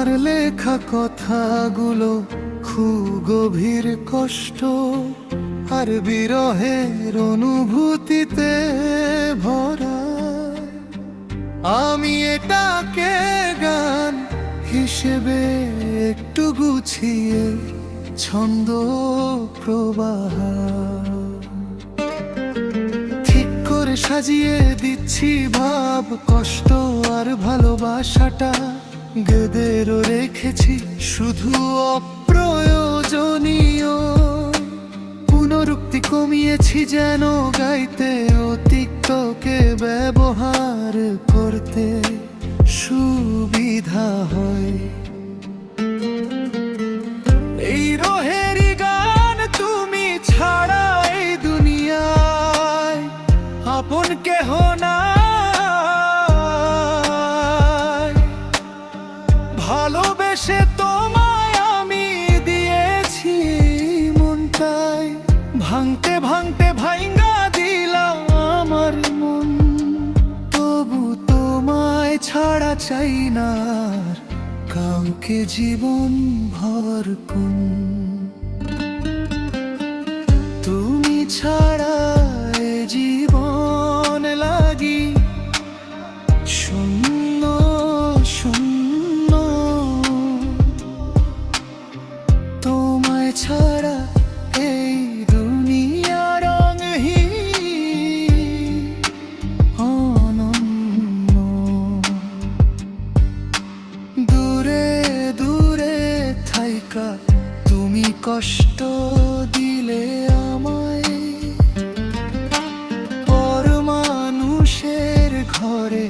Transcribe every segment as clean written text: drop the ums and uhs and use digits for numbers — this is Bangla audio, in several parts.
তোমার লেখা কথাগুলো খুব গভীর কষ্ট আর বিরহের অনুভূতিতে ভরা। আমি এটাকে গান হিসেবে একটু গুছিয়ে ছন্দ প্রবাহ ঠিক করে সাজিয়ে দিচ্ছি ভাব, কষ্ট আর ভালোবাসাটা গেদেরও রেখেছি শুধু অপ্রয়োজনীয় পুনরুক্তি কমিয়েছি যেন গাইতে অতিক্তকে ব্যবহার করতে সুবিধা হয়। এই রোহেরি গান তুমি ছাড়া এই দুনিয়ায় আপন কেহ না। ভালোবেসে তোমায় আমি দিয়েছি মনটাই, ভাঙতে ভাঙতে ভাঙা দিলাম আমার মন। তবু তোমায় ছাড়া চাই না আর কাউকে জীবন ভর কোন। তুমি ছাড়া এ জীবন লাগি শূন্য শূন্য, তোমায় ছাড়া এই দুনিয়া রঙহীন অনন্য। দূরে দূরে থাইকা তুমি কষ্ট দিলে আমায়, পর মানুষের ঘরে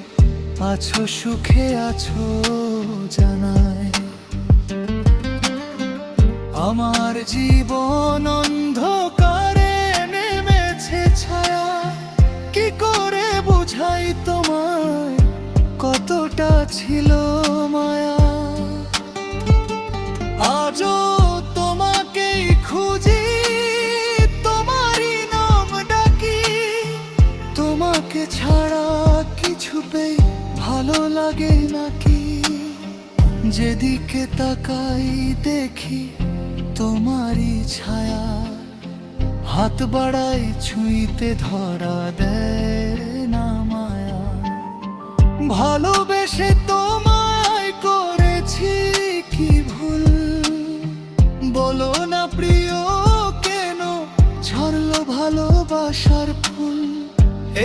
আছো সুখে আছো জানায়। আমার জীবন অন্ধকারে নেমেছে ছায়া, কি করে বুঝাই তোমায় কতটা ছিল মায়া। আজও তোমাকেই খুঁজি, তোমারই নাম ডাকি, তোমাকে ছাড়া কিছুতেই ভালো লাগে নাকি। যেদিকে তাকাই দেখি তোমারই ছায়া, হাত বাড়াই ছুঁইতে ধরা দেয় না মায়া। ভালোবেসে তোমায় করেছি কি ভুল, বলো না প্রিয় কেন ঝরলো ভালোবাসার ফুল।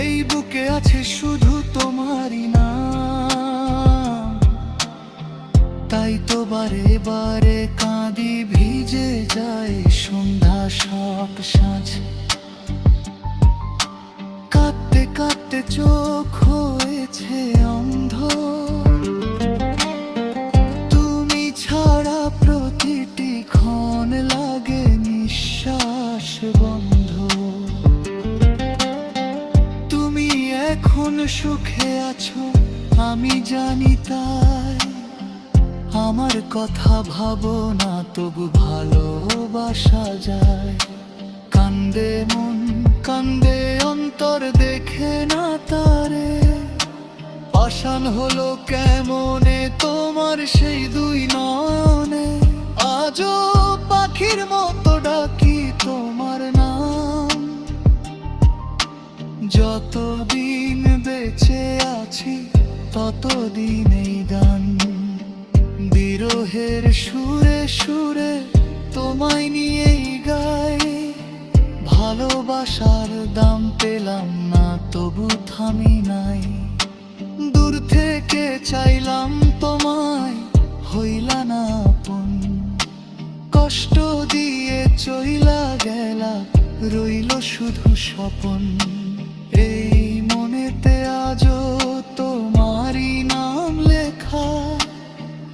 এই বুকে আছে শুধু তোমারই নাম, তাই তো বারে বারে কাঁদি ভিজে যায় সন্ধ্যা সব সাঁঝ। কাঁদতে কাঁদতে চোখ হয়েছে অন্ধ, তুমি ছাড়া প্রতিটি ক্ষণ লাগে নিঃশ্বাস বন্ধ। তুমি এখন সুখে আছো আমি জানি তাই, আমার কথা ভাবো না তবু ভালোবাসা যায়। কান্দে মন কান্দে অন্তর দেখে না তারে, পাষাণ হলো কেমনে তোমার সেই দুই নয়নে। আজও পাখির মতো ডাকি তোমার নাম, যতদিন বেঁচে আছি ততদিন এই গান বিরহের সুরে সুরে তোমায় নিয়েই গাই। ভালোবাসার দাম পেলাম না তবু থামি নাই, দূর থেকে চাইলাম তোমায় হইলা না আপন। কষ্ট দিয়ে চইলা গেলা রইল শুধু স্বপন। এই মনেতে আজও তোমারই নাম লেখা,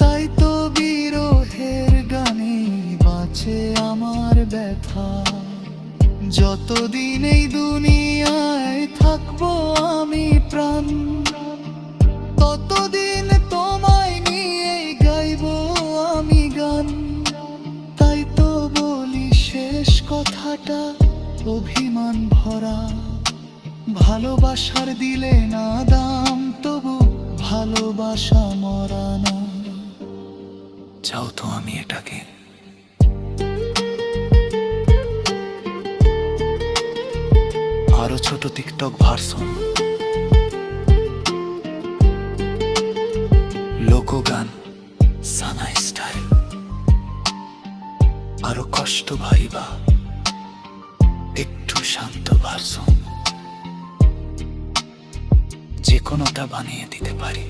তাই তো বিরহের গানে বাঁচে আমার ব্যথা। যতদিন এই দুনিয়ায় থাকবো আমি প্রাণ, ততদিন তোমায় নিয়েই গাইবো আমি গান। তাই তো বলি শেষ কথাটা অভিমান ভরা, ভালোবাসার দিলে না দাম তবু ভালোবাসা মরা না। চাও তো আমি এটাকে আরো ছোট টিকটক ভার্সন, লোকগান, সানা স্টাইল, আরো কষ্ট ভাইবা একটু শান্ত ভার্সন, যে কোনোটা বানিয়ে দিতে পারি।